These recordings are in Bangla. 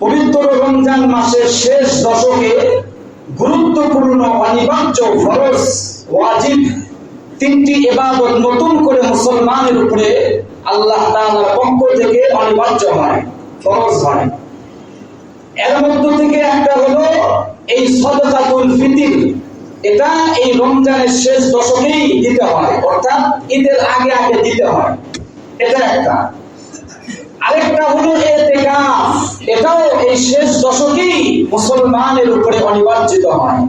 পবিত্র রমজান মাসের শেষ দশকে গুরুত্বপূর্ণ, অনিবার্য, ফরজ, ওয়াজিব তিনটি ইবাদত নতুন করে মুসলমানের উপরে আল্লাহ তাআলার পক্ষ থেকে অনিবার্য হয়, ফরজ হয়। এর মধ্য থেকে একটা হলো এই সাদাকাতুল ফিতর। এটা এই রমজানের শেষ দশকেই দিতে হয়, অর্থাৎ ঈদের আগে আগে দিতে হয়। এটা একটা। আরেকটা হলো ইতিকাফ। এটাও এই শেষ দশকেই মুসলমানের উপরে অনিবার্জিত হয়।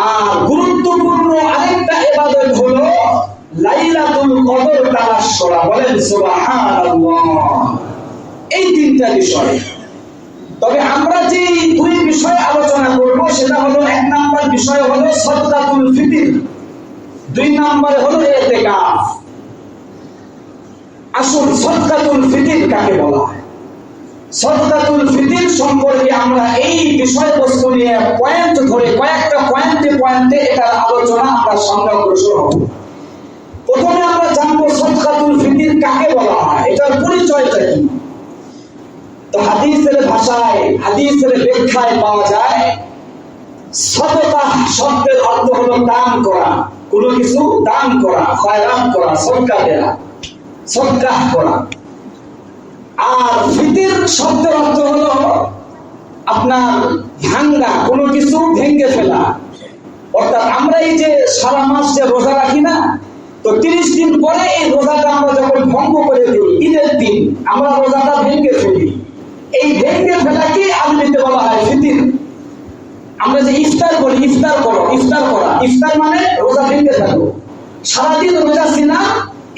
আর গুরুত্বপূর্ণ আরেকটা ইবাদত হলো লাইলাতুল কদর তালাশ করা। বলেন সুবহানাল্লাহ। এই তিনটা বিষয়। তবে আমরা যে দুই বিষয় আলোচনা করব সেটা হলো, এক নাম্বার বিষয় হলো সাদাকাতুল ফিতর, দুই নাম্বার হলো ইতিকাফ। আসল সাদাকাতুল ফিতর কাকে বলা হয়? সাদাকাতুল ফিতর সম্পর্কে আমরা এই বিষয়বস্তু নিয়ে পয়েন্ট ধরে কয়েকটা পয়েন্টে এটার আলোচনা আমরা সামনে অগ্রসর হব। প্রথমে আমরা জানবো সাদাকাতুল ফিতর কাকে বলা হয়, এটার পরিচয়টা কি। তো হাদিসের ভাষায়, হাদিসের ব্যাখ্যায় পাওয়া যায় সাদাকা শব্দের অর্থ হলো দান করা, কোনো কিছু দান করা, খয়রাত করা, সদকা দেয়া, সদকা করা। আর ফিতর শব্দের অর্থ হলো আপনার ভাঙ্গা, কোনো কিছু ভেঙে ফেলা। অর্থাৎ আমরা এই যে সারা মাস যে রোজা রাখি না, তো 30 দিন পরে এই রোজাটা আমরা যখন ভঙ্গ করে দিই, ঈদের দিন আমরা রোজাটা ভেঙে ফেলি। এই ভেঙে ফেলাকে আরবিতে বলা হয় ফিতর। আমরা যে ইফতার করি, ইফতার করো, ইফতার করা, ইফতার মানে রোজা ভেঙে ফেলো। সারাদিন রোজা ছিনা,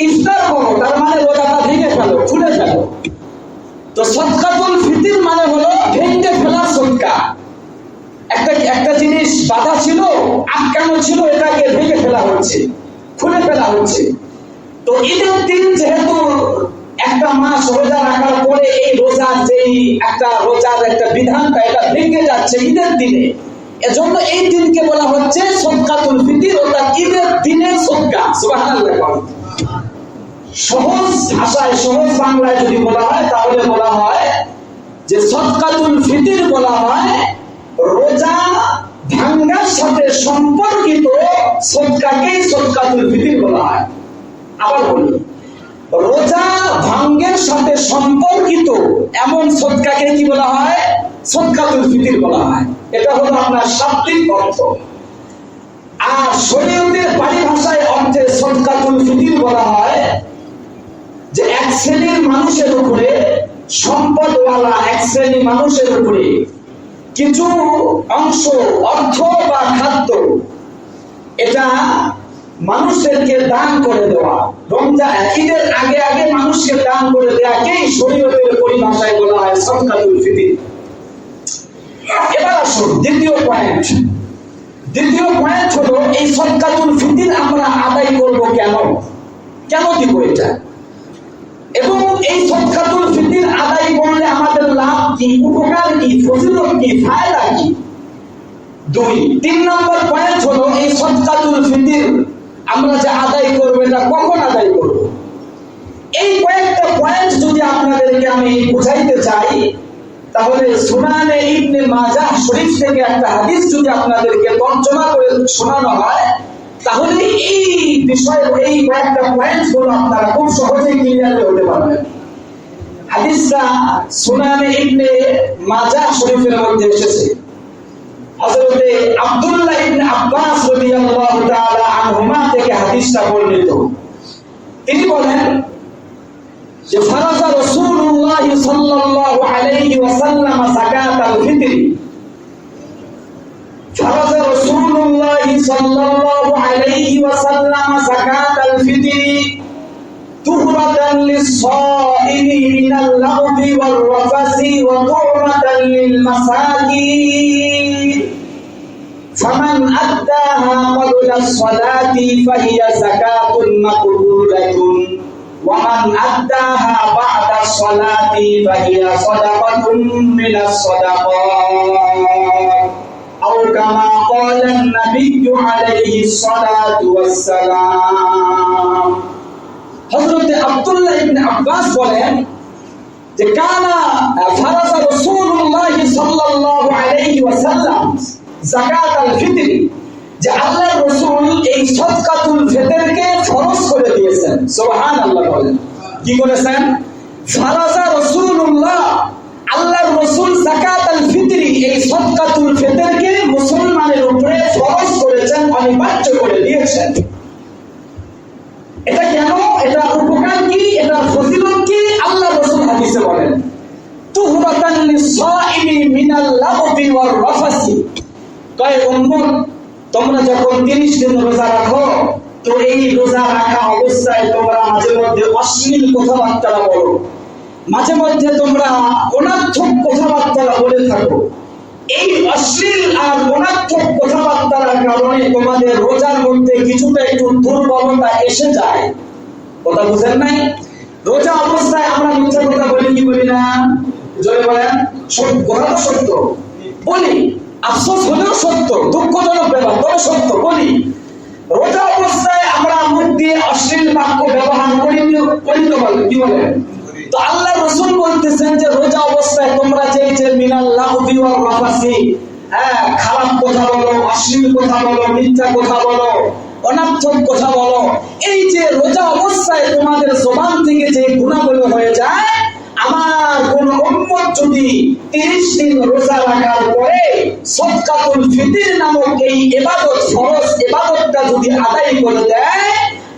ইফতার করো, তার মানে রোজাটা ভেঙে ফেলো, খুলে ফেলো। তো সাদাকাতুল ফিতর মানে হলো ভেঙে ফেলা সদকা। একটা জিনিস বাধা ছিল, আটকানো ছিল, এটাকে ভেঙে ফেলা হচ্ছে, খুলে ফেলা হচ্ছে। তো ঈদের দিন যেহেতু একটা মাস রোজা রাখার পরে এই রোজার যেই একটা রোজার একটা বিধানটা এটা ভেঙে যাচ্ছে ঈদের দিনে, এজন্য এই দিনকে বলা হচ্ছে সাদাকাতুল ফিতর, অর্থাৎ ঈদের দিনের সদকা। সুবহানাল্লাহ। সহজ ভাষায়, সহজ বাংলায় যদি বলা হয় তাহলে বলা হয় যে সাদাকাতুল ফিতর বলা হয় রোজা ভাঙ্গার সাথে সম্পর্কিত সদকাকেই সাদাকাতুল ফিতর বলা হয়। আবার বলি, রোজা ভাঙ্গের সাথে সম্পর্কিত এমন সদকাকে কি বলা হয়? সাদাকাতুল ফিতর বলা হয়। এটা হলো আপনার শাব্দিক অর্থ। আর শরীয়তের পরিভাষায় অর্থে সাদাকাতুল ফিতর বলা হয় যে এক শ্রেণীর মানুষের উপরে, সম্পদওয়ালা এক শ্রেণীর মানুষের উপরে কিছু অংশ অর্থ বা খাদ্য এটা মানুষদেরকে দান করে দেওয়া। রমজান ঈদের আগে আগে মানুষকে দান করে দেওয়াকেই শরীয়তের পরিভাষায় বলা হয় সাদাকাতুল ফিতর। এবার আসুন দ্বিতীয় পয়েন্ট হলো এই সাদাকাতুল ফিতর আমরা আদায় করব কেন দিব এটা, এবং এই সাদাকাতুল ফিতর আদায় করলে আমাদের লাভ কি, উপকার কি, ফজিলত কি, ফায়দা কি। তিন নম্বর পয়েন্ট হলো এই সাদাকাতুল ফিতর আমরা যে আদায় করবো এটা কখন আদায় করব। এই কয়েকটা পয়েন্ট যদি আপনাদেরকে আমি বুঝাইতে চাই তাহলে সুনানে ইবনে মাজাহ শরীফ থেকে একটা হাদিস যদি আপনাদেরকে তর্জমা করে শোনানো হয় তাহলে এই বিষয়, এই কয়েকটা পয়েন্ট গুলো আপনারা খুব সহজেই ক্লিয়ার হতে পারবেন। হাদিসটা সুনানে ইবনে মাজাহ শরীফের মধ্যে এসেছে। হযরতে আব্দুল্লাহ ইবনে আব্বাস রাদিয়াল্লাহু তাআলা আনহুমা থেকে হাদিসটা বর্ণিত। তিনি বলেন যে ফারাজা রাসূলুল্লাহ সাল্লাল্লাহু আলাইহি ওয়াসাল্লাম যাকাতাল ফিতর। ফারাজা রাসূলুল্লাহ সাল্লাল্লাহু আলাইহি ওয়াসাল্লাম যাকাতাল ফিতর তুহরাতান লিস-সাইমি মিনাল লাগবি ওয়ার রাফাসি ওয়া তুহরাতান লিল মাসাকিন। ফামান আদ্দাহা ক্বাবলা আস-সালাতি ফাহিয়া যাকাতুন মাকবুলাতুন ওয়া মান আদ্দাহা বা'দা আস-সালাতি ফাহিয়া সাদাকাতুন মিনাস সাদাকাত আও কামা ক্বালা an-নাবিয়্যু আলাইহিস সালাতু ওয়াস সালাম। হযরত আব্দুল্লাহ ইবনে আব্বাস বলেন যে কানা ফারাজা রাসূলুল্লাহ সাল্লাল্লাহু আলাইহি ওয়াসাল্লাম যাকাতুল ফিতর, যে আল্লাহর রাসূল এই সাদকাতুল ফিতরকে ফরজ করে দিয়েছেন। সুবহানাল্লাহ বলেন, কি করেছেন? ফারাজা রাসূলুল্লাহ, আল্লাহর রাসূল যাকাতুল ফিতর এই সাদকাতুল ফিতরকে মুসলমানের উপরে ফরজ করেছেন, অনিবার্য করে দিয়েছেন। এটা কেন? এটা উপকার কি? এটা ফজিলত কি? আল্লাহর রাসূল হাদিসে বলেন তুহরাতান লিসাইমি মিনাল লাগবি ওয়ার রাফাসি। কয় উম্মত, তোমরা যখন 30 দিন রোজা রাখো, তো এই রোজা রাখা অবস্থায় তোমরা মাঝে মধ্যে অশ্লীল কথাবার্তা বলো, মাঝে মধ্যে তোমরা অনর্থক কথাবার্তা বলে থাকো। এই অশ্লীল আর অনর্থক কথাবার্তার কারণে তোমাদের রোজার মধ্যে কিছুটা একটু দুর্বলতা এসে যায়। কথা বুঝেন নাই? রোজা অবস্থায় আমরা মিথ্যা কথা বলি কি বলি না? জোরে বলেন। কথা তো সত্য বলি, আফসোস হলেও সত্য, দুঃখজনক ব্যাপার, তবে সত্য বলি। রোজা অবস্থায় আমরা মুখ দিয়ে অশ্লীল বাক্য ব্যবহার করি তো বলেন, কি বলেন? তো আল্লাহ রাসূল বলতেছেন যে রোজা অবস্থায় তোমরা যে মিনাল লাগবি ওয়ার রাফাসি, খারাপ কথা বলো, অশ্লীল কথা বলো, মিথ্যা কথা বলো, অনর্থক কথা বলো, এই যে রোজা অবস্থায় তোমাদের জবান থেকে যে গুনাহগুলো হয়ে যায়, আমার কোন উম্মত যদি 30 দিন রোজা রাখার পরে সাদকাতুল ফিতর নামক এই ইবাদত, ফরজ ইবাদতটা যদি আদায় করে দেয়,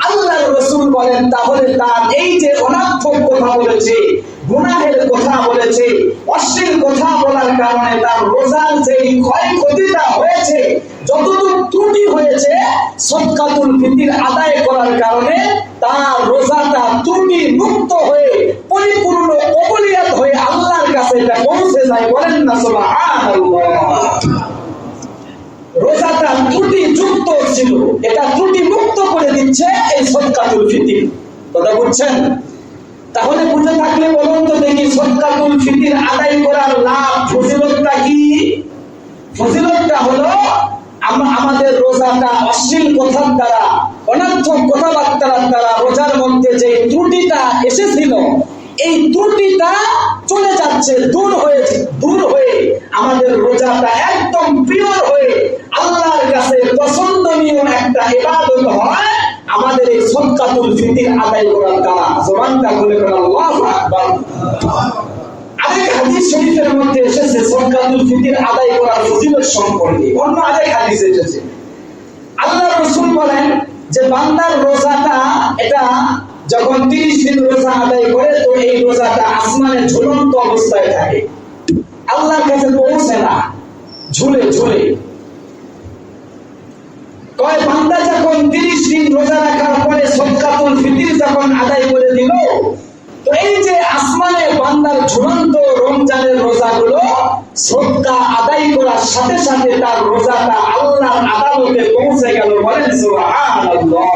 আল্লাহর রাসূল বলেন তাহলে তার এই যে অনর্থক কথা বলেছে, গুনাহের কথা বলেছে, অশ্লীল কথা বলার কারণে তার রোজার যে ক্ষয়ক্ষতিটা হয়েছে, যতটুকু ত্রুটি হয়েছে, সাদকাতুল ফিতর আদায় করার কারণে তার রোজাটা ত্রুটি মুক্ত হয়ে পরিপূর্ণ কবুলিয়ত হয়ে আল্লাহর কাছে এটা পৌঁছে যায়। বলেন না সুবহানাল্লাহ। রোজাটা ত্রুটি যুক্ত ছিল, এটা ত্রুটি মুক্ত করে দিচ্ছে এই সাদকাতুল ফিতর। কথা বুঝছেন? তাহলে বুঝে থাকলে বলুন তো দেখি, সাদকাতুল ফিতর আদায় করার লাভ, ফজিলতটা কি? ফজিলতটা হলো আমাদের রোজাটা অশ্লীল কথার দ্বারা, অনর্থক কথাবার্তার দ্বারা রোজার মধ্যে যে ত্রুটিটা এসেছিল, এই ত্রুটিটা চলে যাচ্ছে, দূর হয়ে আমাদের রোজাটা একদম পিওর হয়ে আল্লাহর কাছে পছন্দনীয় একটা ইবাদত হয় আমাদের এই সাদকাতুল ফিতর আদায় করার দ্বারা। জবানটা খুলে বলেন আল্লাহু আকবার। আরেক হাদিস শরীফের মধ্যে এসেছে সাদকাতুল ফিতর আদায় করার ফজিলত সম্পর্কে, অন্য আরেক হাদিস এসেছে। আল্লাহর রাসূল বলেন যে বান্দার রোজাটা, এটা যখন 30 দিন রোজা আদায় করে, তো এই রোজাটা আসমানে ঝুলন্ত অবস্থায় থাকে, আল্লাহর কাছে পৌঁছে না, ঝুলে ঝুলে। কয় বান্দা যখন 30 দিন রোজা রাখার পরে সাদকাতুল ফিতর যখন আদায় করে দিল, তো এই যে আসমানে বান্দার ঝুলন্ত রমজানের রোজাগুলো সদকা আদায় করার সাথে সাথে তার রোজাটা আল্লাহর আদালতে পৌঁছে গেল। বলেন সুবহানাল্লাহ।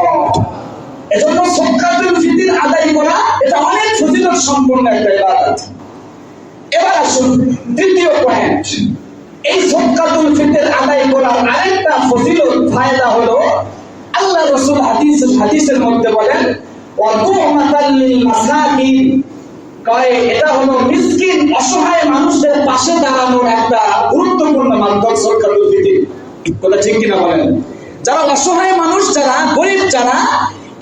এজন্য সাদকাতুল ফিতর আদায় করা এটা অনেক ফজিলত সম্পন্ন একটা ইবাদত। এবার আসুন দ্বিতীয় পয়েন্ট, এই সাদকাতুল ফিতর আদায় করার আরেকটা ফজিলত ফায়দা হলো, আল্লাহ রাসূল হাদিসের মধ্যে বলেন ওয়াতুমাতাল লিল মাসাকিন, কয় এটা হলো মিসকিন অসহায় মানুষদের পাশে দাঁড়ানোর একটা গুরুত্বপূর্ণ মাধ্যম সাদকাতুল ফিতর। কথা ঠিক কিনা বলেন? যারা অসহায় মানুষ, যারা গরিব, যারা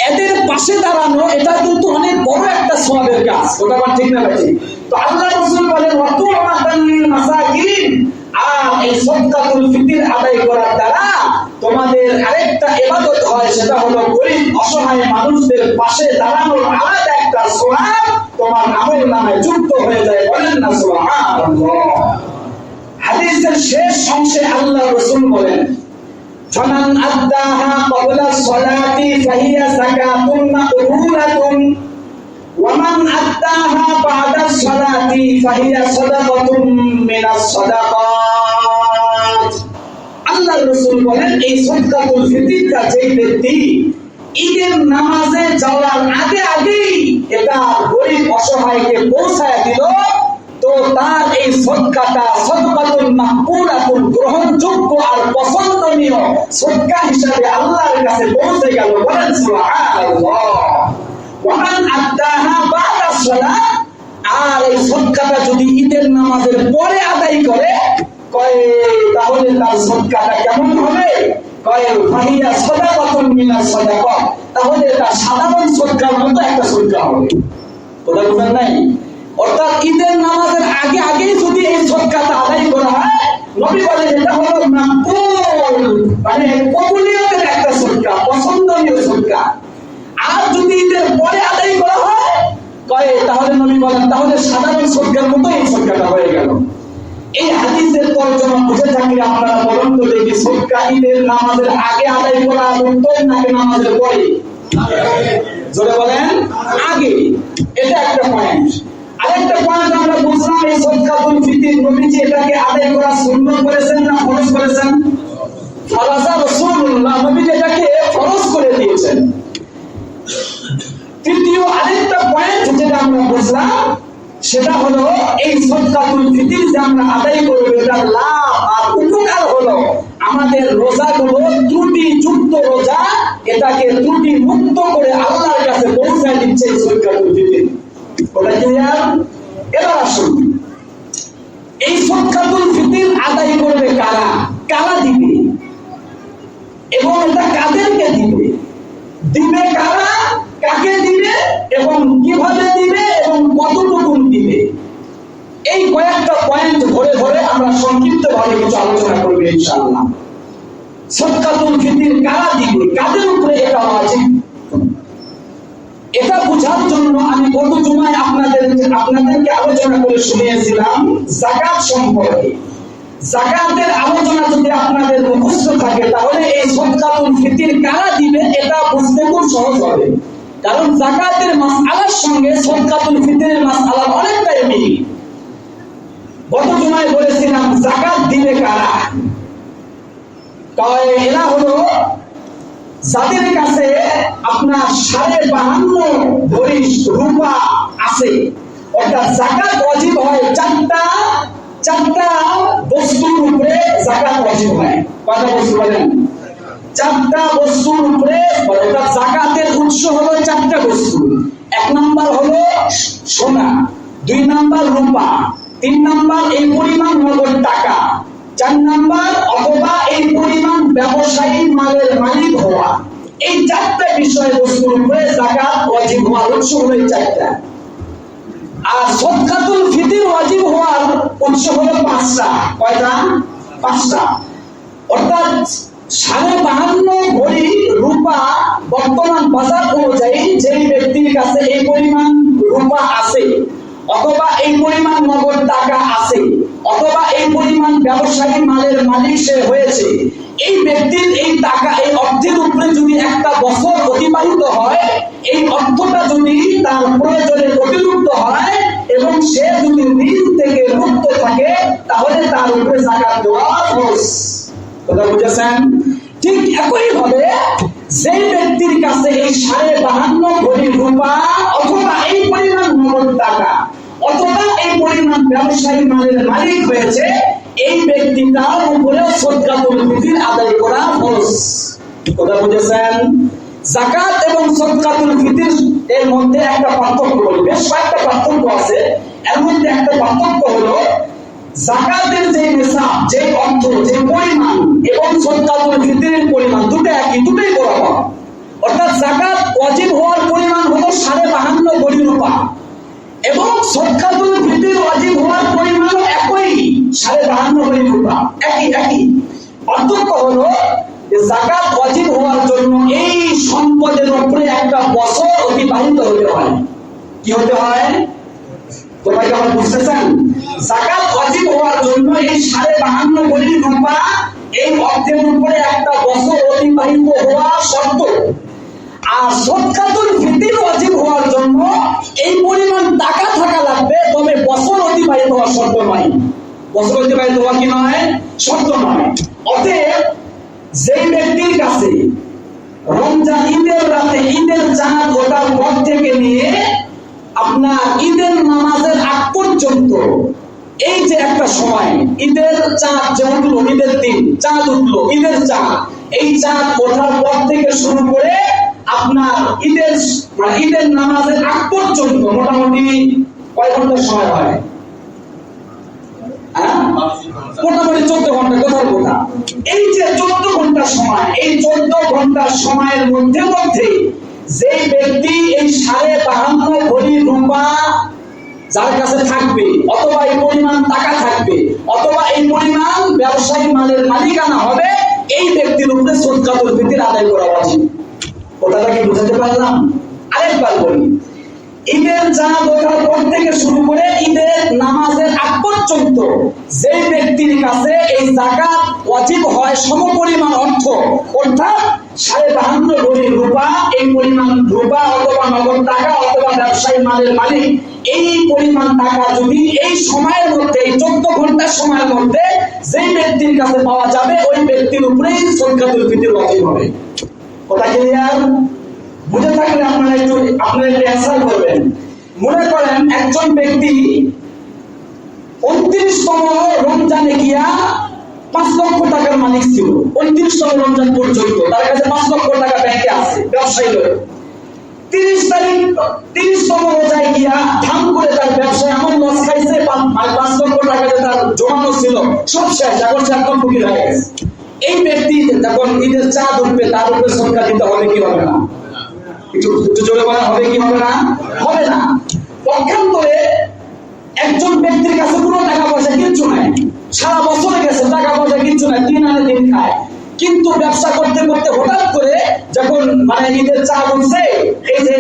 এদের পাশে দাঁড়ানো, এটা কিন্তু অনেক বড় একটা সওয়াবের কাজ। ওটা আমার ঠিক না ভাই? তো আল্লাহ রাসূল বলেন ওয়াতুমাতাল লিল মাসাকিন, আর এই সাদকাতুল ফিতর আদায় করার দ্বারা তোমাদের আরেকটা ইবাদত হয়, সেটা হলো গরিব অসহায় মানুষদের পাশে দাঁড়ানোর আলাদা একটা সওয়াব তোমার আমলনামায় যুক্ত হয়ে যায়। বলেন না সুবহানাল্লাহ। হাদিসের শেষ অংশে আল্লাহ রাসূল বলেন ফামান আদ্দাহা ক্বাবলা সলাতি ফাহিয়া যাকাতুন মাকবুলাতুন ওয়া মান আদ্দাহা বা'দা সলাতি ফাহিয়া সাদাকাতুন মিনাস সাদাকাত। আল্লাহর রাসূল বলেন এই সাদকাতুল ফিতরটা যে ব্যক্তি ঈদের নামাজে যাওয়ার আগেই এটা গরিব অসহায়কে পৌঁছায় দিল, তো তার এই সদকাটা সাদকাতুন মাকবুলাতুন, গ্রহণযোগ্য আর পছন্দনীয় সদকা হিসেবে আল্লাহর কাছে পৌঁছে গেল। বলেন সুবহানাল্লাহ। ওয়া মান আদ্দাহা বা'দা সালাত, আর এই সদকাটা যদি ঈদের নামাজের পরে আদায় করে, কয় তাহলে তার সদকাটা কেমন হবে? কয় ফাহিয়া সাদাকাতুন মিনাস সাদাকাত, তাহলে এটা সাধারণ সদকার মতো একটা সদকা হবে। কথা বুঝেন নাই? অর্থাৎ ঈদের নামাজের আগে আগে যদি এই সদকাটা আদায় করা হয়, নবী বলেন এটা হলো মাকবুল, মানে কবুলিয়তের একটা সদকা, পছন্দনীয় সদকা। আর যদি ঈদের পরে আদায় করা হয়, কয় তাহলে নবী বলেন তাহলে সাধারণ সদকার মতো এই সদকাটা হয়ে গেল। এই হাদিসের তর্জমা বুঝে থাকলে আপনারা বলুন তো দেখি, সদকা ঈদের নামাজের আগে আদায় করা উত্তম নাকি নামাজের পরে? জোরে বলেন আগে। এটা একটা পয়েন্ট। আরেকটা পয়েন্ট আমরা বুঝলাম, এই সদকাতুল ফিতর নবীজি এটাকে আদায় করা সুন্নাত করেছেন না ফরজ করেছেন? ফারাজা রাসূলুল্লাহ, নবীজি এটাকে ফরজ করে দিয়েছেন। তৃতীয় আরেকটা পয়েন্ট যেটা আমরা বুঝলাম, সেটা হলো এই সদকাতুল ফিতর যে আমরা আদায় করব, এটার লাভ আর উপকার হলো আমাদের রোজাগুলো ত্রুটিযুক্ত রোজা, এটাকে ত্রুটি মুক্ত করে আল্লাহর কাছে পৌঁছায় দিচ্ছে এই সদকাতুল ফিতর। ওটা ক্লিয়ার? এবার আসুন, এই সদকাতুল ফিতর আদায় করবে কারা? কারা দিবে এবং এটা কাদেরকে দিবে? দিবে কারা, কাকে দিবে এবং কিভাবে দিবে এবং কতটুকু দিবে? এই কয়েকটা পয়েন্ট ধরে ধরে আমরা সংক্ষিপ্তভাবে কিছু আলোচনা করব ইনশাআল্লাহ। সদকাতুল ফিতর কারা দিবে, কাদের উপরে এটা ওয়াজিব, এটা বোঝার জন্য আমি গত জুমায় আপনাদেরকে আলোচনা করে শুনিয়েছিলাম যাকাত সম্পর্কে। যাকাতের আলোচনা যদি আপনাদের মুখস্থ থাকে, তাহলে এই সদকাতুল ফিতর কারা দিবে এটা বুঝতে খুব সহজ হবে। কারণ যাকাতের মাসআলার সঙ্গে সদকাতুল ফিতরের মাসআলার অনেকটাই মিল। গত জুমায় বলেছিলাম যাকাত দিবে কারা? তাই এরা হলো যাদের কাছে আপনার 52.5 ভরি রূপা আছে। অর্থাৎ যাকাত ওয়াজিব হয় চারটা বস্তুর উপরে যাকাত ওয়াজিব হয়। কয়টা বস্তু বলেন? 4টা বস্তুর উপরে। অর্থাৎ যাকাতের উৎস হলো 4টা বস্তু। 1 নাম্বার হলো সোনা, 2 নাম্বার রূপা, 3 নাম্বার এই পরিমাণ নগদ টাকা, 4 নাম্বার অথবা এই পরিমাণ ব্যবসায়ী মালের মালিক হওয়া। এই 4টা বিষয় বস্তুর উপরে যাকাত ওয়াজিব হওয়ার উৎস হলো এই 4টা। আর সদকাতুল ফিতর ওয়াজিব হওয়ার উৎস হলো 5টা। কয়টা? 5টা। অর্থাৎ 52.5 ভরি রূপা বর্তমান বাজার অনুযায়ী যেই ব্যক্তির কাছে এই পরিমাণ রূপা আছে, অথবা এই পরিমাণ নগদ টাকা আছে, অথবা এই পরিমাণ ব্যবসায়ী মালের মালিক সে হয়েছে, এই ব্যক্তির এই টাকা, এই অর্থের উপরে যদি একটা বছর অতিবাহিত হয়, এই অর্থটা যদি তার প্রয়োজনে অতিরিক্ত হয় এবং সে যদি ঋণ থেকে মুক্ত থাকে, তাহলে তার উপরে যাকাত দেওয়া ফরজ। কথা বুঝেছেন? ঠিক একই ভাবে যেই ব্যক্তির কাছে এই 52.5 ভরি রূপা অথবা এই পরিমাণ নগদ টাকা অথবা এই পরিমাণ ব্যবসায়ী মালের মালিক হয়েছে, এই ব্যক্তিটার উপরে সদকাতুল ফিতর আদায় করা ফরজ। কথা বুঝেছেন? যাকাত এবং সদকাতুল ফিতর এর মধ্যে একটা পার্থক্য হলো, বেশ কয়েকটা পার্থক্য আছে। এর মধ্যে একটা পার্থক্য হলো যাকাতের যে নিসাব, যে অর্থ, যে পরিমাণ এবং সদকাতুল ফিতরের পরিমাণ দুটো একই, দুটোই বরাবর। অর্থাৎ যাকাত ওয়াজিব হওয়ার পরিমাণ হলো 52.5 ভরি রূপা এবং সদকাতুল ফিতর ওয়াজিব হওয়ার পরিমাণ একই 52.5 ভরি রূপা, একই। পার্থক্য হলো যে যাকাত ওয়াজিব হওয়ার জন্য এই সম্পদের উপরে একটা বছর অতিবাহিত হতে হয়। কি হতে হয়? তোমরা কি আমার বুঝতেছেন? যাকাত ওয়াজিব হওয়ার জন্য এই 52.5 ভরি রূপা, এই অর্থের উপরে একটা বছর অতিবাহিত হওয়া শর্ত। আর সদকাতুল ফিতর ওয়াজিব হওয়ার জন্য এই পরিমাণ টাকা থাকা লাগবে, তবে বছর অতিবাহিত হওয়া শর্ত নয়। বছর অতিবাহিত হওয়া কি নয়? শর্ত নয়। অতএব যেই ব্যক্তির কাছে রমজান ঈদের রাতে ঈদের চাঁদ ওঠার পর থেকে নিয়ে আপনার ঈদের নামাজের আগ পর্যন্ত এই যে একটা সময়, ঈদের চাঁদ যে উঠলো, ঈদের দিন চাঁদ উঠলো, ঈদের চাঁদ, এই চাঁদ ওঠার পর থেকে শুরু করে আপনার ঈদের নামাজের আগ পর্যন্ত মোটামুটি কয় ঘন্টার সময় হয়? মোটামুটি 14 ঘন্টা। কোথার কথা? এই যে 14 ঘন্টার সময়, এই 14 ঘন্টার সময়ের মধ্যে যে ব্যক্তি এই 52.5 ভরি রূপা যার কাছে থাকবে, অথবা এই পরিমাণ টাকা থাকবে, অথবা এই পরিমাণ ব্যবসায়ী মালের মালিকানা হবে, এই ব্যক্তির উপরে সদকাতুল ফিতর আদায় করা উচিত। কথাটা কি বুঝাতে পারলাম? আরেকবার বলি, ঈদের চাঁদ ওঠার পর থেকে শুরু করে ঈদের নামাজের আগ পর্যন্ত যে ব্যক্তির কাছে এই যাকাত ওয়াজিব হয় সমপরিমাণ অর্থ, অর্থাৎ 52.5 ভরি রূপা, এই পরিমাণ রূপা অথবা নগদ টাকা অথবা ব্যবসায়ী মালের মালিক, এই পরিমাণ টাকা যদি এই সময়ের মধ্যে, এই 14 ঘন্টার সময়ের মধ্যে যে ব্যক্তির কাছে পাওয়া যাবে, ওই ব্যক্তির উপরেই সদকাতুল ফিতর ওয়াজিব হবে। কথা ক্লিয়ার? বুঝে থাকলে আপনারা একটু অ্যান্সার করবেন। মনে করেন একজন ব্যক্তি 29তম রমজানে গিয়া 5 লক্ষ টাকার মালিক ছিল। 29তম রমজান পর্যন্ত তার কাছে 5 লক্ষ টাকা ব্যাংকে আছে, ব্যবসায়ী লোক। 30তম রোজায় গিয়া ধাম করে তার ব্যবসায় এমন লস খাইছে, 5 লক্ষ টাকা যে তার জমানো ছিল সব শেষ, এখন সে একদম ফকির হয়ে গেছে। এই ব্যক্তি যখন ঈদের চাঁদ উঠবে, তার উপরে সদকা দিতে হবে কি হবে না? একটু জোরে বলা হবে কি হবে না? হবে না। পক্ষান্তরে একজন ব্যক্তির কাছে কোনো টাকা পয়সা কিচ্ছু নাই, সারা বছর গেছে, টাকা পয়সা কিচ্ছু নাই, 3 আনে 3 খায়, কিন্তু ব্যবসা করতে করতে হঠাৎ করে যখন ঈদের চাঁদ উঠছে, এই যে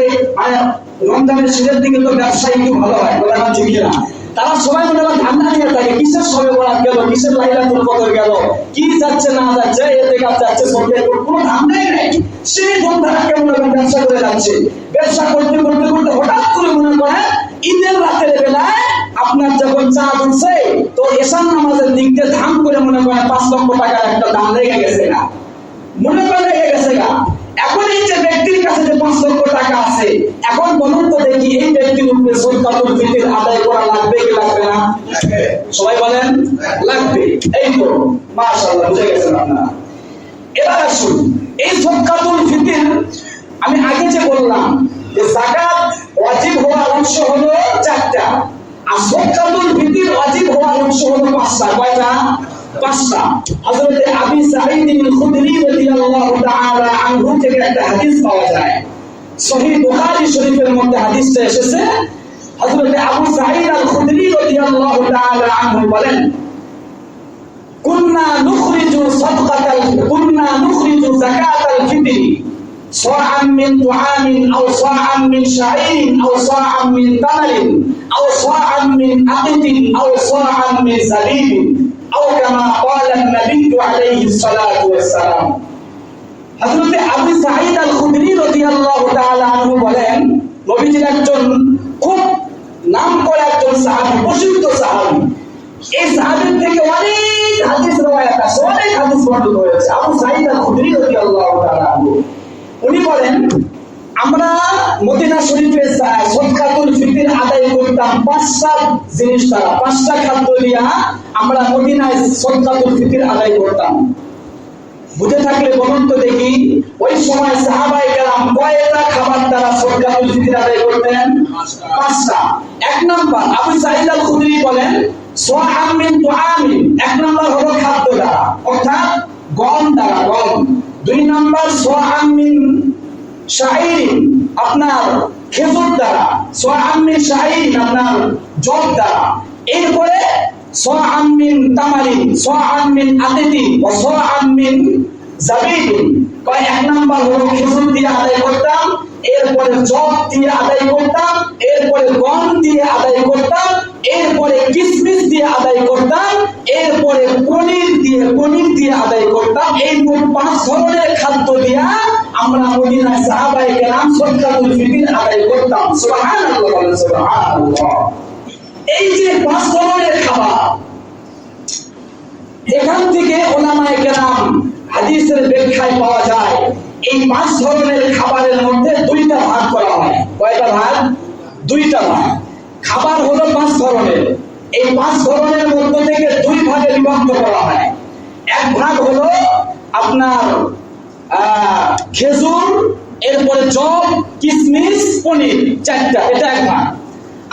রমজানের শেষের দিকে তো ব্যবসা একটু ভালো হয়, বলে না ঠিক না? তারা সবাই মনে হয় ধান্দা নিয়ে থাকে, কিসের সবে বরাত গেল, কিসের লাইলাতুল কদর গেল, কি যাচ্ছে না যাচ্ছে, এতে কাজ যাচ্ছে, সন্ধ্যের কোনো ধান্দাই নেই। সেই ধন্দাটা কেমন ব্যবসা করে যাচ্ছে। ব্যবসা করতে করতে করতে হঠাৎ করে মনে করেন ঈদের রাতের বেলায় আপনার যখন চাঁদ উঠছে, তো এশার নামাজের দিক দিয়ে ধাম করে মনে করেন 5 লক্ষ টাকার একটা দাম লেগে গেছে গা, মনে করে লেগে গেছে গা। এখন এই যে ব্যক্তির কাছে যে 5 লক্ষ টাকা আছে, এখন বলুন তো দেখি, এই ব্যক্তির উপরে সদকাতুল ফিতর আদায় করা লাগবে কি লাগবে না? সবাই বলেন লাগবে। এই তো মাশাআল্লাহ, বুঝে গেছেন আপনারা। এবার আসুন, এই সদকাতুল ফিতর আমি আগে যে বললাম যে যাকাত ওয়াজিব হওয়ার অংশ হলো 4টা, আর সদকাতুল ফিতর ওয়াজিব হওয়ার অংশ হলো 5টা। কয়টা? 5টা। হযরত আবু সাঈদ আল খুদরি রাদিয়াল্লাহু তাআলা আনহু থেকে একটা হাদিস পাওয়া যায়, সহিহ বুখারী শরীফের মধ্যে হাদিসটা এসেছে। হযরত আবু সাঈদ আল খুদরি রাদিয়াল্লাহু তাআলা আনহু বলেন, কুন্না নুখরিজু যাকাতাল ফিতর صاعا من طعام أو صاعا من شعير أو صاعا من تمر أو صاعا من عقد أو صاعا من زبيب أو كما قال النبي عليه الصلاة والسلام। হযরত আবু সাঈদ আল খুদরি রাদিয়াল্লাহু তাআলা আনহু বলেন, নবীজির একজন খুব নামকরা একজন সাহাবী, প্রসিদ্ধ সাহাবী, এই সাহাবীর থেকে অনেক হাদিস রওয়ায়াত আছে, অনেক হাদিস বর্ণিত হয়েছে। আবু সাঈদ আল খুদরি রাদিয়াল্লাহু তাআলা আনহু উনি বলেন, আমরা মদিনা শরীফে সদকাতুল ফিতর আদায় করতাম 5টা জিনিস দ্বারা, 5টা খাদ্য দিয়া আমরা মদিনায় সদকাতুল ফিতর আদায় করতাম। বুঝে থাকলে বলুন তো দেখি, ওই সময় সাহাবায়ে কেরাম কয়টা খাবার দ্বারা সদকাতুল ফিতর আদায় করতেন? 5টা। 1 নাম্বার, আবু সাঈদ আল খুদরি বলেন, সাআম মিন তুআমিন, 1 নাম্বার হলো খাদ্য দ্বারা, অর্থাৎ গম দ্বারা, গম। 2 নাম্বার সাআম মিন শাইরিন, আপনার খেজুর দ্বারা, সাআম মিন শাইরিন আপনার জব দ্বারা। এরপরে সাআম মিন তামারিন, সাআম মিন আতিতিন ওয়া সাআম মিন জাবিবিন। 1 নাম্বার হলো খেজুর দিয়ে আদায় করতাম, এরপরে জব দিয়ে আদায় করতাম, এরপরে গম দিয়ে আদায় করতাম, এরপরে কিশমিশ দিয়ে আদায় করতাম, এরপরে পনির দিয়ে আদায় করতাম। এই মোট 5 ধরনের খাদ্য দিয়া আমরা মদিনায় সাহাবায়ে কেরাম সদকাতুল ফিতর আদায় করতাম। সুবহানাল্লাহ, বলেন সুবহানাল্লাহ। এই যে 5 ধরনের খাবার, এখান থেকে উলামায়ে কেরাম হাদিসের ব্যাখ্যায় পাওয়া যায়, এই 5 ধরনের খাবারের মধ্যে 2টা ভাগ করা হয়। কয়টা ভাগ? 2টা ভাগ। খাবার হলো 5 ধরনের, এই 5 ধরনের মধ্যে থেকে 2 ভাগে বিভক্ত করা হয়। এক ভাগ হলো আপনার খেজুর, এরপরে জব, কিশমিশ, পনির, 4টা, এটা এক ভাগ।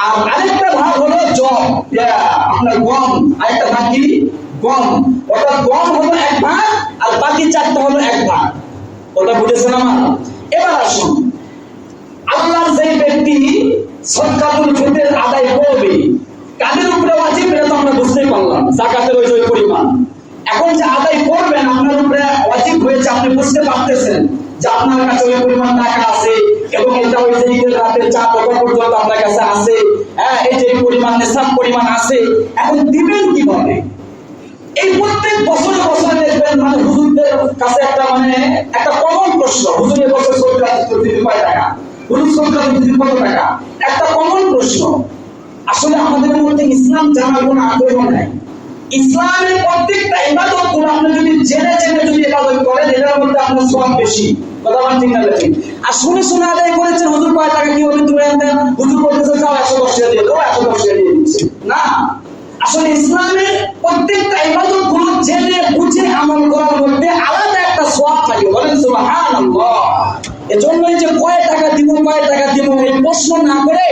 আর আরেকটা ভাগ হলো জব, আপনার গম, আরেকটা ভাগ কি গম, অর্থাৎ গম হলো এক ভাগ আর বাকি চারটা হলো এক ভাগ। ওটা বুঝেছেন আমার? এবার আসুন, আল্লাহর যে ব্যক্তি সদকাতুল ফিতর আদায় করবে, কাদের উপরে ওয়াজিব এটা তো আমরা বুঝতেই পারলাম, যাকাতের ওই পরিমাণ। এখন যে আদায় করবেন আপনার উপরে ওয়াজিব হয়েছে, আপনি বুঝতে পারতেছেন যে আপনার কাছে ওই পরিমাণ টাকা আছে এবং এটা ওই যে ঈদের রাতে 4 টাকা পর্যন্ত আপনার কাছে আছে, হ্যাঁ, এই যে পরিমাণ নিসাব পরিমাণ আছে, এখন দিবেন কিভাবে? এই প্রত্যেক বছরে বছরে দেখবেন মানে হুজুরদের কাছে একটা কমন প্রশ্ন, হুজুরের বছর সদকাতুল ফিতর কয় টাকা, হুজুর সদকাতুল ফিতর কত টাকা, একটা কমন প্রশ্ন। আসলে আমাদের মধ্যে ইসলাম জানার কোনো আগ্রহ নাই। ইসলামের প্রত্যেকটা ইবাদত গুলো আপনি যদি জেনে জেনে যদি ইবাদত করেন, এটার মধ্যে আপনার সওয়াব বেশি। কথা বলেন ঠিক না ঠিক? আর শুনে শুনে আদায় করেছেন, হুজুর কয় টাকা কি হলো তুমি দেন, হুজুর বলতেছে যাও 110 টাকা দিয়ে দাও, 110 টাকা দিয়ে দিচ্ছে না। আসলে ইসলামের প্রত্যেকটা ইবাদত গুলো জেনে বুঝে আমল করার মধ্যে আলাদা একটা সওয়াব থাকে। বলেন সুবহানাল্লাহ। এজন্যই যে কয় টাকা দিব এই প্রশ্ন না করে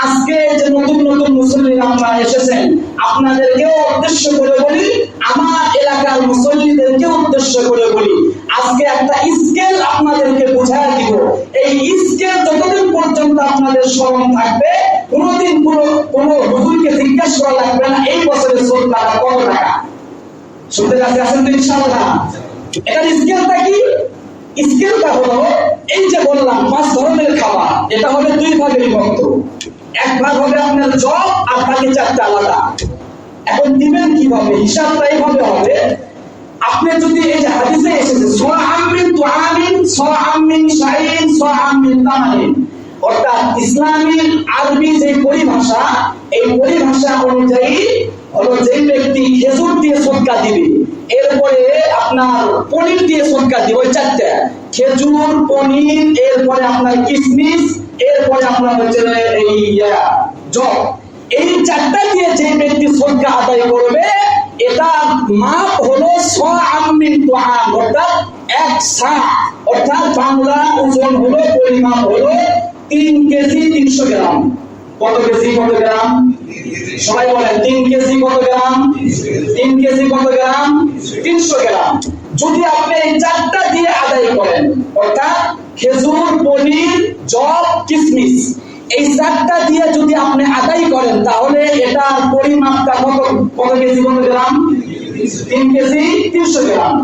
আজকে যে নতুন নতুন মুসল্লিরা আপনারা এসেছেন, আপনাদেরকেও উদ্দেশ্য করে বলি, আমার এলাকার মুসল্লিদেরকে উদ্দেশ্য করে বলি, আজকে একটা স্কেল আপনাদেরকে বোঝায় দিব। এই স্কেল যতদিন পর্যন্ত আপনাদের স্মরণ থাকবে, কোনোদিন কোনো হুজুরকে জিজ্ঞাসা করা লাগবে না এই বছরের সদকা কত টাকা। শুনতে রাজি আছেন তো ইনশাআল্লাহ? এটার স্কেলটা কি? স্কেলটা হলো এই যে বললাম 5 ধরনের খাবার, এটা হবে 2 ভাগে বিভক্ত। এক ভাগ হবে আপনার জব আর বাকি 4টা আলাদা। এখন দিবেন কিভাবে? হিসাবটা এইভাবে হবে, আপনি যদি এই যে হাদিসে এসেছে সাআম মিন তুআমিন, সাআম মিন শাইইন, সাআম মিন তামারিন, অর্থাৎ ইসলামী আরবি যে পরিভাষা, এই পরিভাষা অনুযায়ী হলো যে ব্যক্তি খেজুর দিয়ে সদকা দিবে, এরপরে আপনার পনির দিয়ে সদকা দিবে, ওই 4টা খেজুর, পনির, এরপরে আপনার কিশমিশ, এরপরে আপনার হচ্ছে এই জব, এই 4টা দিয়ে যে ব্যক্তি সদকা আদায় করবে, এটা মাপ হলো সাআম মিন তুআম, অর্থাৎ 1 সা, অর্থাৎ বাংলা ওজন হলো, পরিমাপ হলো 3 কেজি 300 গ্রাম। কত কেজি কত গ্রাম? সবাই বলেন 3 কেজি কত গ্রাম? 3 কেজি কত গ্রাম? 300 গ্রাম। যদি আপনি এই 4টা দিয়ে আদায় করেন, অর্থাৎ খেজুর, পনির, জব, কিশমিশ, এই 4টা দিয়ে যদি আপনি আদায় করেন, তাহলে এটার পরিমাপটা কত কেজি কত গ্রাম? 3 কেজি 300 গ্রাম।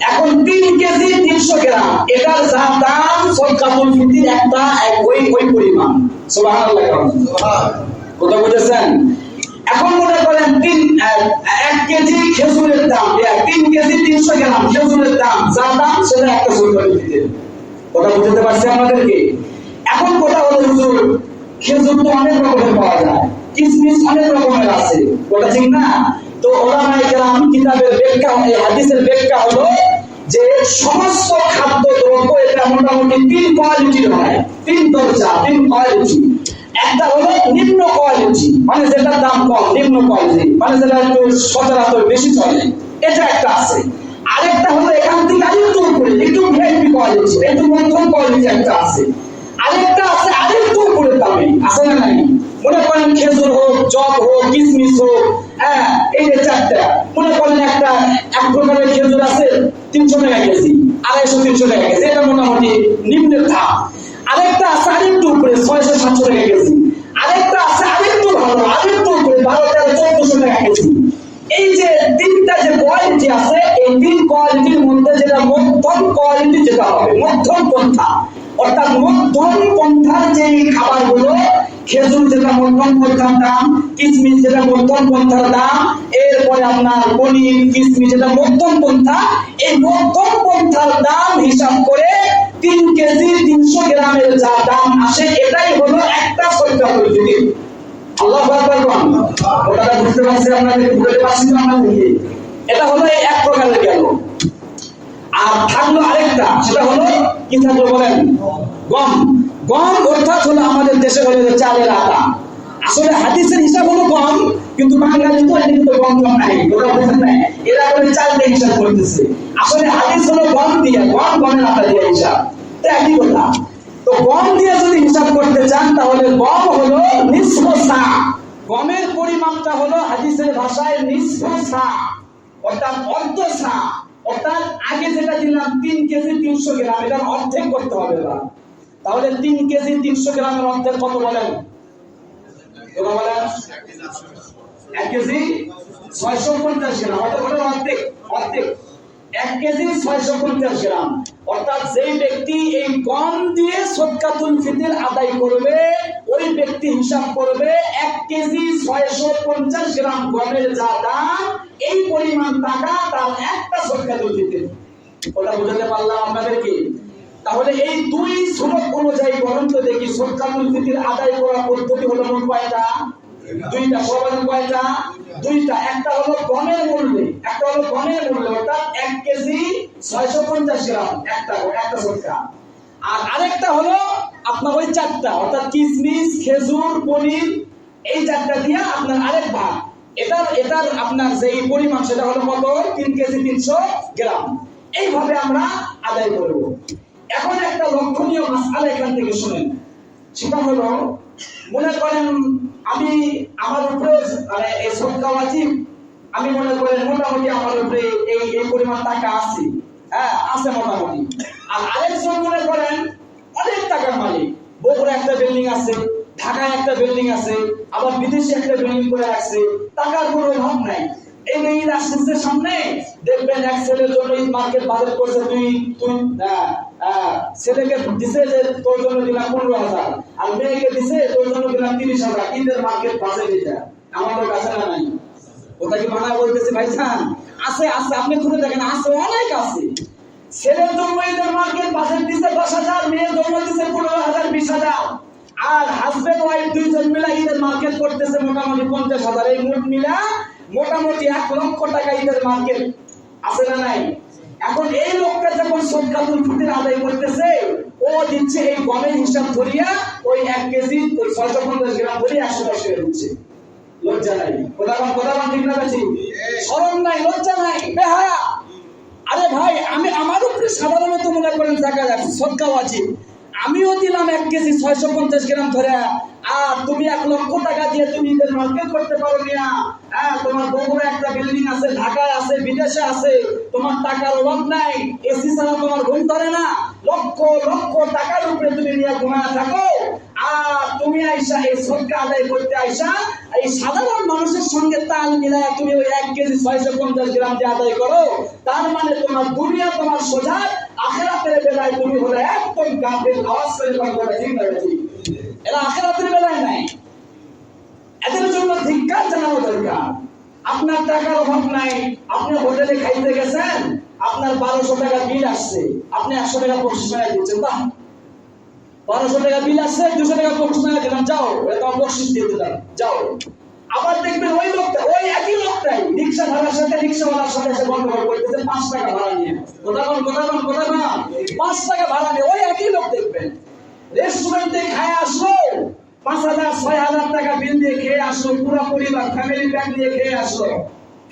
এখন 3 কেজি 300 গ্রাম এটার যা দাম, সদকাতুল ফিতর একটা ওই পরিমাণ। সুবহানাল্লাহ। কথা বুঝেছেন? এখন মনে করেন 1 কেজি খেজুরের দাম, 3 কেজি 300 গ্রাম খেজুরের দাম, যা দাম সেটা একটা সদকাতুল ফিতর। কথা বুঝতে পারছি আপনাদেরকে? এখন কথা হলো হুজুর, খেজুর তো অনেক রকমের পাওয়া যায়, কিশমিশ অনেক রকমের আছে, কথা ঠিক না? তো উলামায়ে কেরাম কিতাবের ব্যাখ্যা, এই হাদিসের ব্যাখ্যা হলো যে সমস্ত খাদ্য দ্রব্য এটা মোটামুটি 3 কোয়ালিটির হয়, 3 দরজা, 3 কোয়ালিটি। একটা হলো নিম্ন কোয়ালিটি, মানে যেটার দাম কম, নিম্ন কোয়ালিটি মানে যেটা একটু সচরাচর বেশি চলে, এটা একটা আছে। আরেকটা হলো এখান থেকে আরেকটু উপরে, একটু ভিআইপি কোয়ালিটি, একটু মধ্যম কোয়ালিটি একটা আছে। আরেকটা আছে আরেকটু উপরে দামে, আছে না নাই? মনে করেন খেজুর হোক, জব হোক, কিশমিশ হোক, হ্যাঁ, এই যে 4টা, মনে করেন একটা এক প্রকারের খেজুর আছে 300 টাকা কেজি, 250-300 টাকা কেজি, এটা মোটামুটি নিম্নের ধাপ। আরেকটা আছে আরেকটু উপরে 600-700 টাকা কেজি। আরেকটা আছে আরেকটু ভালো, আরেকটু উপরে 1200-1400 টাকা কেজি। এই যে 3টা যে কোয়ালিটি আছে, এই 3 কোয়ালিটির মধ্যে যেটা মধ্যম কোয়ালিটি যেটা হবে, মধ্যম পন্থা, অর্থাৎ মধ্যম পন্থার যে খাবারগুলো, খেজুর যেটা মধ্যম পন্থার দাম, কিশমিশ যেটা মধ্যম পন্থার দাম, এরপরে আপনার পনির, কিশমিশ যেটা মধ্যম পন্থা, এই মধ্যম পন্থার দাম হিসাব করে 3 কেজি 300 গ্রামের যা দাম আসে, এটাই হলো একটা সদকাতুল ফিতর। আল্লাহু আকবার। ওটা বুঝতে পারছেন আপনাদের? বুঝতে পারছেন আপনাদের? এটা হলো এক প্রকারের গেল। আর থাকলো আরেকটা, সেটা হলো কি থাকলো বলেন? গম। গম অর্থাৎ হলো আমাদের দেশে হলো চালের আটা। আসলে হাদিসের হিসাব হলো গম, কিন্তু বাঙালি তো এটা কিন্তু গম নাই, ওরা বুঝেন না, এরা বলে চাল দিয়ে হিসাব করতেছে। আসলে হাদিস হলো গম দিয়ে, গমের আটা দিয়ে হিসাব, তো একই কথা। তো তো গম দিয়ে যদি হিসাব করতে চান তাহলে গম হলো নিসফ সা, গমের পরিমাণটা হলো হাদিসের ভাষায় নিসফ সা, অর্থাৎ অর্ধ সা, অর্থাৎ আগে যেটা দিলাম 3 কেজি 300 গ্রাম, এটার অর্ধেক করতে হবে এবার। তাহলে 3 কেজি 300 গ্রামের অর্ধেক কত বলেন? কত বলেন? 1 কেজি 650 গ্রাম, অর্থাৎ হলো অর্ধেক। 1 কেজি 650 গ্রাম, অর্থাৎ যেই ব্যক্তি এই গম দিয়ে সদকাতুল ফিতর আদায় করবে ওই ব্যক্তি হিসাব করবে 1 কেজি 650 গ্রাম গমের যা দাম এই পরিমাণ টাকা তার একটা সদকাতুল ফিতর। কথা বুঝাতে পারলাম আপনাদেরকে? তাহলে এই দুই সুরত অনুযায়ী বলেন তো দেখি সদকাতুল ফিতর আদায় করার পদ্ধতি হলো মোট কয়টা? দুইটা। সবাই কয়টা? দুইটা। একটা হলো গমের মূল্যে, একটা হলো গমের মূল্যে, অর্থাৎ 1 কেজি 650 গ্রাম একটা সদকা। আর আরেকটা হলো আপনার ওই চারটা, অর্থাৎ কিশমিশ, খেজুর, পনির, এই চারটা দিয়ে আপনার আরেক ভাগ। এটার আপনার যে পরিমাণ সেটা হলো কত? 3 কেজি 300 গ্রাম। এইভাবে আমরা আদায় করব। এখন একটা লক্ষণীয় মাসআলা এখান থেকে শুনেন, সেটা হলো মনে করেন আমি আমার উপরে মানে এই সদকা ওয়াজিব, আমি মনে করেন মোটামুটি আমার উপরে এই পরিমাণ টাকা আছে, হ্যাঁ আছে মোটামুটি। আর আরেকজন মনে করেন অনেক টাকার মালিক, বগুড়া একটা বিল্ডিং আছে, ঢাকায় একটা বিল্ডিং আছে, আবার বিদেশে একটা বিল্ডিং করে রাখছে, টাকার কোনো অভাব নাই। এই মেয়ে রাষ্ট্রের সামনে দেখবেন এক ছেলের জন্য মার্কেট বাজেট করছে তুই ছেলেকে দিছে যে তোর জন্য দিলাম 15,000 আর মেয়েকে দিছে তোর জন্য দিলাম 30,000, ঈদের মার্কেট বাজেট এটা আমাদের কাছে না নাই। ওটা কি মানা বলতেছে ভাইজান? আছে আছে, আপনি খুঁজে দেখেন, আছে, অনেক আছে। ছেলের জন্য ঈদের মার্কেট বাজেট দিছে 10,000, মেয়ের জন্য দিছে 15,000 20,000, আর হাজবেন্ড ওয়াইফ দুইজন মিলে ঈদের মার্কেট করতেছে মোটামুটি 50,000। এই মোট মিলা মোটামুটি 1 লক্ষ টাকা ঈদের মার্কেট আছে না নাই? এখন এই লোকটা যখন সদকাতুল ফিতর আদায় করতেছে ও দিচ্ছে এই গমের হিসাব ধরিয়া ওই 1 কেজি 650 গ্রাম ধরে 110 টাকা দিচ্ছে। লজ্জা নাই? কথা ঠিক না বেশি? শরম নাই, লজ্জা নাই, বেহায়া। আরে ভাই, আমি আমার উপরে সাধারণত মনে করেন জাকাত আছে, সদকা ওয়াজিব, আমিও দিলাম 1 কেজি 650 গ্রাম ধরে, আর তুমি 1 লক্ষ টাকা দিয়ে তুমি ঈদের মার্কেট করতে পারো না। হ্যাঁ, তোমার বগুড়া একটা বিল্ডিং আছে, ঢাকায় আছে, বিদেশে আছে, তোমার টাকার অভাব নাই, এসি ছাড়া তোমার ঘুম ধরে না, লক্ষ লক্ষ টাকার উপরে তুমি নিয়ে ঘুমায় থাকো, আর তুমি আইসা এই সদকা আদায় করতে আইসা এই সাধারণ মানুষের সঙ্গে তাল মিলায় তুমি ওই 1 কেজি 650 গ্রাম দিয়ে আদায় করো। তার মানে তোমার দুনিয়া তোমার সোজা, আখিরাতের বেলায় তুমি হলে একদম কাফের। আওয়াজ করে কথা ঠিক না ঠিক? এরা আখিরাতের বেলায় নাই, এদের জন্য ধিক্কার জানানো দরকার। আপনার টাকার অভাব নাই, আপনি হোটেলে খাইতে গেছেন, আপনার 1200 টাকা বিল আসছে, আপনি 100 টাকা বকশিশ বানাই দিচ্ছেন, বাহ 1200 টাকা বিল আসছে, 200 টাকা বকশিশ বানাই দিলাম, যাও এটা বকশিশ দিয়ে দিলাম, যাও। আবার দেখবেন ওই লোকটা, ওই একই লোকটাই রিক্সা ভাড়ার সাথে রিক্সাওয়ালার সাথে এসে গন্ডগোল করতেছে 5 টাকা ভাড়া নিয়ে। কথা 5 টাকা ভাড়া নিয়ে ওই একই লোক দেখবেন রেস্টুরেন্টে খায় আসলো, 5,000 6,000 টাকা বিল দিয়ে খেয়ে আসলো, পুরো পরিবার ফ্যামিলি প্যাক দিয়ে খেয়ে আসলো,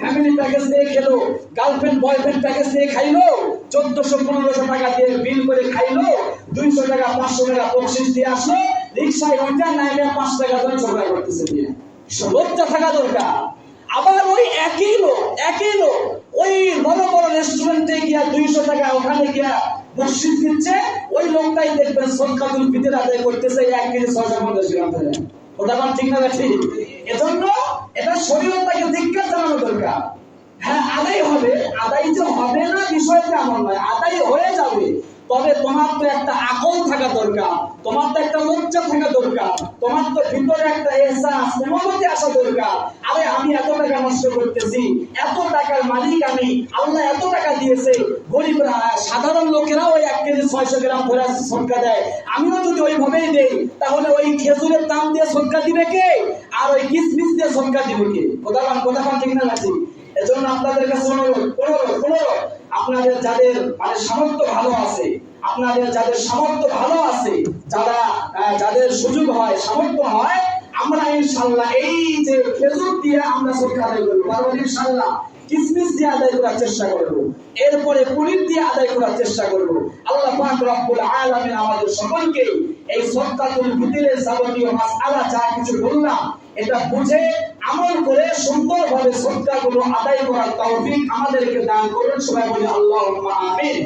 ফ্যামিলি প্যাকেজ দিয়ে খেলো, গার্লফ্রেন্ড বয়ফ্রেন্ড প্যাকেজ দিয়ে খাইলো, 1400-1500 টাকা দিয়ে বিল করে খাইলো, 200 টাকা 500 টাকা বকশিশ দিয়ে আসলো, রিক্সায় ওইটা নাইলে 5 টাকা ধরে ঝগড়া করতেছে দিয়ে। লজ্জা থাকা দরকার। আবার ওই একই লোক ওই বড় বড় রেস্টুরেন্টে গিয়া 200 টাকা ওখানে গিয়া বকশিশ দিচ্ছে, ওই লোকটাই দেখবেন সদকাতুল ফিতর আদায় করতেছে 1 কেজি 650 গ্রাম ধরে। ওটা ঠিক না ঠিক? এজন্য এটা শরীয়তটাকে ধিক্কার জানানো দরকার। হ্যাঁ, আদায় হবে, আদায় যে হবে না বিষয়টা এমন নয়, আদায় হয়ে যাবে। তবে তোমার তো একটা আকল থাকা দরকার, তোমার তো একটা লজ্জা থাকা দরকার, তোমার তো ভিতরে একটা এহসাস অনুভূতি আসা দরকার। আরে আমি এত টাকা নষ্ট করতেছি, এত টাকার মালিক আমি, আল্লাহ এত টাকা দিয়েছে, গরিবরা সাধারণ লোকেরা ওই 1 কেজি 600 গ্রাম ধরে সদকা দেয়, আমিও যদি ওইভাবেই দেই তাহলে ওই খেজুরের দাম দিয়ে সদকা দিবে কে, আর ওই কিশমিশ দিয়ে সদকা দিবে কে? কথা ঠিক না ঠিক? এজন্য আপনাদের কাছে অনুরোধ, আপনাদের যাদের মানে সামর্থ্য ভালো আছে, যাদের সুযোগ হয়, সামর্থ্য হয়, আমরা ইনশাআল্লাহ এই যে খেজুর দিয়ে আমরা সদকা আদায় করব, পারবো ইনশাআল্লাহ। কিসমিস দিয়ে আদায় করার চেষ্টা করব, এরপরে পনির দিয়ে আদায় করার চেষ্টা করব। আল্লাহ পাক রব্বুল আলামিন আমাদের সকলকে এই সদকাতুল ফিতরের যাবতীয় মাসআলা যা কিছু বললাম এটা বুঝে আমল করে সুন্দরভাবে সদকাগুলো আদায় করার তৌফিক আমাদেরকে দান করুন। সবাই বলি আল্লাহুম্মা আমিন।